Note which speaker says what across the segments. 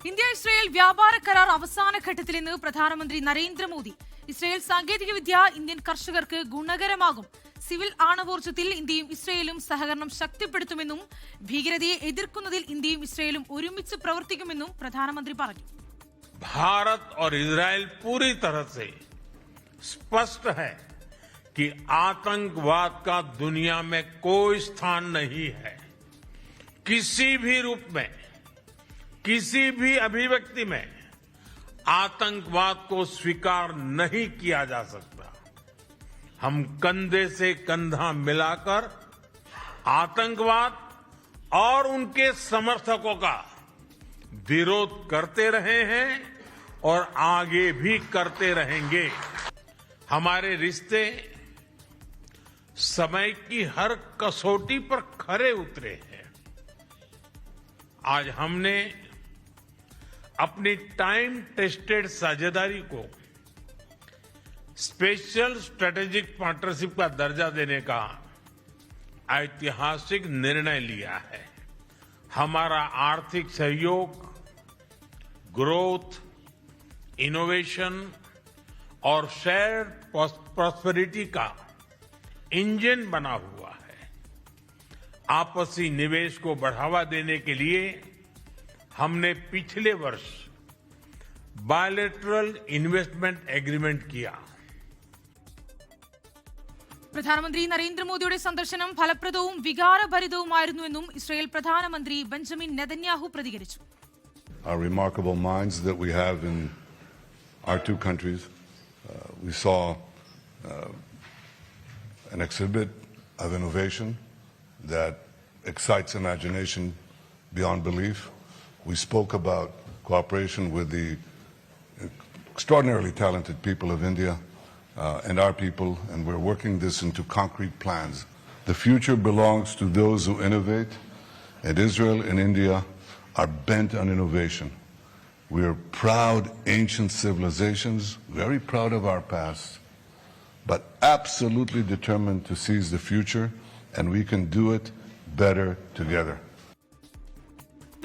Speaker 1: India-Israel വ്യാപാര കരാർ അവസാന ഘട്ടത്തിലെന്ന് പ്രധാനമന്ത്രി നരേന്ദ്രമോദി. ഇസ്രയേൽ സാങ്കേതികവിദ്യ ഇന്ത്യൻ കർഷകർക്ക് ഗുണകരമാകും. സിവിൽ ആണവോർജ്ജത്തിൽ ഇന്ത്യയും ഇസ്രയേലും സഹകരണം ശക്തിപ്പെടുത്തുമെന്നും ഭീകരതയെ എതിർക്കുന്നതിൽ ഇന്ത്യയും ഇസ്രയേലും ഒരുമിച്ച് പ്രവർത്തിക്കുമെന്നും പ്രധാനമന്ത്രി പറഞ്ഞു.
Speaker 2: भारत और इजरायल पूरी तरह से स्पष्ट है कि आतंकवाद का दुनिया में कोई स्थान नहीं है. किसी भी रूप में, किसी भी अभिव्यक्ति में आतंकवाद को स्वीकार नहीं किया जा सकता. हम कंधे से कंधा मिलाकर आतंकवाद और उनके समर्थकों का विरोध करते रहे हैं और आगे भी करते रहेंगे. हमारे रिश्ते समय की हर कसौटी पर खरे उतरे हैं. आज हमने अपनी टाइम टेस्टेड साझेदारी को स्पेशल स्ट्रेटेजिक पार्टनरशिप का दर्जा देने का ऐतिहासिक निर्णय लिया है. हमारा आर्थिक सहयोग ग्रोथ, इनोवेशन और शेयर्ड प्रॉस्पेरिटी का इंजन बना हुआ है. आपसी निवेश को बढ़ावा देने के लिए हमने पिछले वर्ष बायलैटरल इन्वेस्टमेंट एग्रीमेंट किया.
Speaker 1: പ്രധാനമന്ത്രി നരേന്ദ്രമോദിയുടെ സന്ദർശനം ഫലപ്രദവും വികാരഭരിതവുമായിരുന്നുവെന്നും ഇസ്രായേൽ പ്രധാനമന്ത്രി ബെഞ്ചമിൻ നെതന്യാഹു പ്രതികരിച്ചു.
Speaker 3: Our remarkable minds that we have in our two countries. We saw an exhibit of innovation that excites imagination beyond belief. We spoke about cooperation with the extraordinarily talented people of India and our people, and we're working this into concrete plans. The future belongs to those who innovate, and Israel and India are bent on innovation. We are proud ancient civilizations, very proud of our past, but absolutely determined to seize the future, and we can do it better together.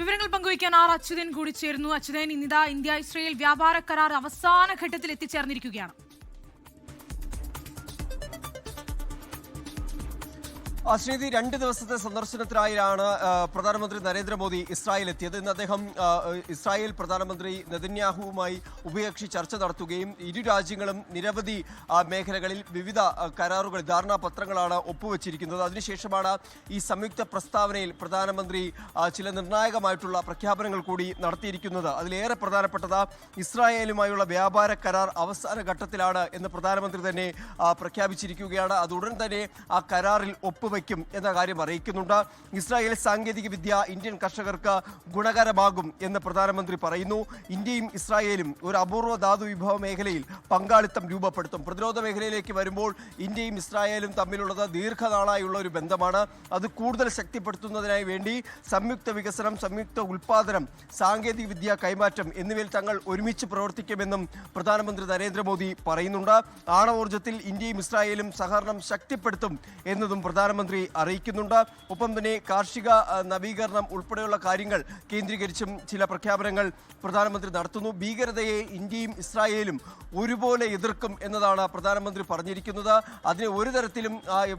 Speaker 1: വിവരങ്ങൾ പങ്കുവയ്ക്കാൻ അച്യുതൻ കൂടി ചേരുന്നു. അച്യുതൻ, ഇന്നിതാ India-Israel വ്യാപാര കരാർ അവസാന ഘട്ടത്തിൽ എത്തിച്ചേർന്നിരിക്കുകയാണ്.
Speaker 4: ശ്രീതി, 2 ദിവസത്തെ സന്ദർശനത്തിനായാണ് പ്രധാനമന്ത്രി നരേന്ദ്രമോദി ഇസ്രായേൽ എത്തിയത്. ഇന്ന് അദ്ദേഹം ഇസ്രായേൽ പ്രധാനമന്ത്രി നെതന്യാഹുവുമായി ഉഭയകക്ഷി ചർച്ച നടത്തുകയും ഇരു രാജ്യങ്ങളും നിരവധി മേഖലകളിൽ വിവിധ കരാറുകൾ, ധാരണാപത്രങ്ങളാണ് ഒപ്പുവെച്ചിരിക്കുന്നത്. അതിനുശേഷമാണ് ഈ സംയുക്ത പ്രസ്താവനയിൽ പ്രധാനമന്ത്രി ചില നിർണായകമായിട്ടുള്ള പ്രഖ്യാപനങ്ങൾ കൂടി നടത്തിയിരിക്കുന്നത്. അതിലേറെ പ്രധാനപ്പെട്ടത് ഇസ്രായേലുമായുള്ള വ്യാപാര കരാർ അവസാന ഘട്ടത്തിലാണ് എന്ന് പ്രധാനമന്ത്രി തന്നെ പ്രഖ്യാപിച്ചിരിക്കുകയാണ്. അത് ഉടൻ തന്നെ ആ കരാറിൽ ഒപ്പുവെക്കും എന്ന കാര്യം അറിയിക്കുന്നുണ്ട്. ഇസ്രായേൽ സാങ്കേതിക വിദ്യ ഇന്ത്യൻ കർഷകർക്ക് ഗുണകരമാകും എന്ന് പ്രധാനമന്ത്രി പറയുന്നു. ഇന്ത്യയും ഇസ്രായേലും ഒരു അപൂർവ ധാതു വിഭവ മേഖലയിൽ പങ്കാളിത്തം രൂപപ്പെടുത്തും. പ്രതിരോധ മേഖലയിലേക്ക് വരുമ്പോൾ ഇന്ത്യയും ഇസ്രായേലും തമ്മിലുള്ളത് ദീർഘനാളായുള്ള ഒരു ബന്ധമാണ്. അത് കൂടുതൽ ശക്തിപ്പെടുത്തുന്നതിനായി വേണ്ടി സംയുക്ത വികസനം, സംയുക്ത ഉൽപാദനം, സാങ്കേതിക വിദ്യ കൈമാറ്റം എന്നിവയിൽ തങ്ങൾ ഒരുമിച്ച് പ്രവർത്തിക്കുമെന്നും പ്രധാനമന്ത്രി നരേന്ദ്രമോദി പറയുന്നുണ്ട്. ആണവോർജ്ജത്തിൽ ഇന്ത്യയും ഇസ്രായേലും സഹകരണം ശക്തിപ്പെടുത്തും എന്നതും പ്രധാനമന്ത്രി അറിയിക്കുന്നുണ്ട്. ഒപ്പം തന്നെ കാർഷിക നവീകരണം ഉൾപ്പെടെയുള്ള കാര്യങ്ങൾ കേന്ദ്രീകരിച്ചും ചില പ്രഖ്യാപനങ്ങൾ പ്രധാനമന്ത്രി നടത്തുന്നു. ഭീകരതയെ ഇന്ത്യയും ഇസ്രായേലും ഒരുപോലെ എതിർക്കും എന്നതാണ് പ്രധാനമന്ത്രി പറഞ്ഞിരിക്കുന്നത്. അതിന് ഒരു തരത്തിലും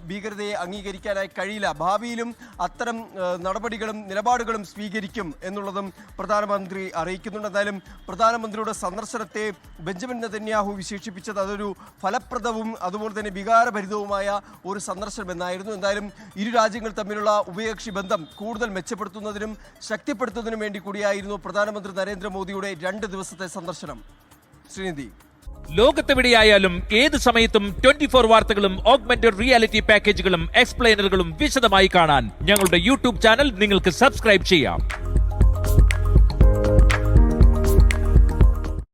Speaker 4: ഭീകരതയെ അംഗീകരിക്കാനായി കഴിയില്ല. ഭാവിയിലും അത്തരം നടപടികളും നിലപാടുകളും സ്വീകരിക്കും എന്നുള്ളതും പ്രധാനമന്ത്രി അറിയിക്കുന്നുണ്ട്. എന്തായാലും പ്രധാനമന്ത്രിയുടെ സന്ദർശനത്തെ ബെഞ്ചമിൻ നെതന്യാഹു വിശേഷിപ്പിച്ചത് അതൊരു ഫലപ്രദവും അതുപോലെ തന്നെ വികാരഭരിതവുമായ ഒരു സന്ദർശനം എന്നായിരുന്നു. എന്തായാലും ഇരു രാജ്യങ്ങൾ തമ്മിലുള്ള ഉഭയകക്ഷി ബന്ധം കൂടുതൽ മെച്ചപ്പെടുത്തുന്നതിനും ശക്തിപ്പെടുത്തുന്നതിനും വേണ്ടി കൂടിയായിരുന്നു പ്രധാനമന്ത്രി നരേന്ദ്രമോദിയുടെ 2 ദിവസത്തെ സന്ദർശനം. ശ്രീനിധി,
Speaker 5: ലോകത്തെവിടെയായാലും ഏത് സമയത്തും 24 വാർത്തകളും ഓഗ്മെന്റഡ് റിയാലിറ്റി പാക്കേജുകളും എക്സ്പ്ലെയിനറുകളും വിശദമായി കാണാൻ ഞങ്ങളുടെ യൂട്യൂബ് ചാനൽ നിങ്ങൾക്ക് സബ്സ്ക്രൈബ് ചെയ്യാം.